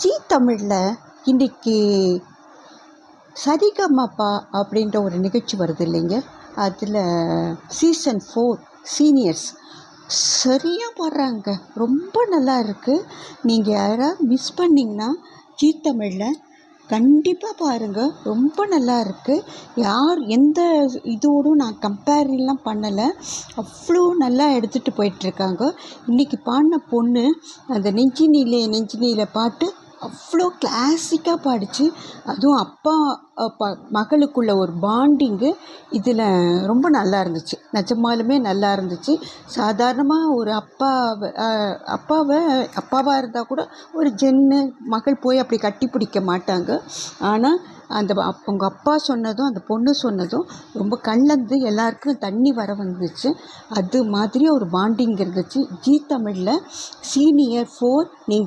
ஜீ தமிழில் இன்றைக்கி சரிகமபா அப்படின்ற ஒரு நிகழ்ச்சி வருது இல்லைங்க. அதில் சீசன் 4 சீனியர்ஸ் சரியாக பாடுறாங்க. ரொம்ப நல்லா இருக்குது. நீங்கள் யாராவது மிஸ் பண்ணிங்கன்னா ஜீ தமிழில் கண்டிப்பாக பாருங்கள். ரொம்ப நல்லா இருக்குது. யார் எந்த இதோடும் நான் கம்பேரிலாம் பண்ணலை. அவ்வளோ நல்லா எடுத்துகிட்டு போயிட்டுருக்காங்க. இன்றைக்கி பாடின பொண்ணு அந்த நெஞ்சு நீல பாட்டு அவ்வளோ கிளாசிக்காக பாடிச்சு. அதுவும் அப்பா மகளுக்குள்ள ஒரு பாண்டிங்கு இதில் ரொம்ப நல்லா இருந்துச்சு. நிஜமாலுமே நல்லா இருந்துச்சு. சாதாரணமாக ஒரு அப்பாவாக இருந்தால் கூட ஒரு மகள் போய் அப்படி கட்டி பிடிக்க மாட்டாங்க. ஆனால் அவங்க அப்பா சொன்னதும் அந்த பொண்ணு சொன்னதும் ரொம்ப கண்லேருந்து எல்லாருக்கும் தண்ணி வர வந்துச்சு. அது மாதிரி ஒரு பாண்டிங் இருந்துச்சு. ஜீ தமிழில் சீனியர் 4 நீங்கள்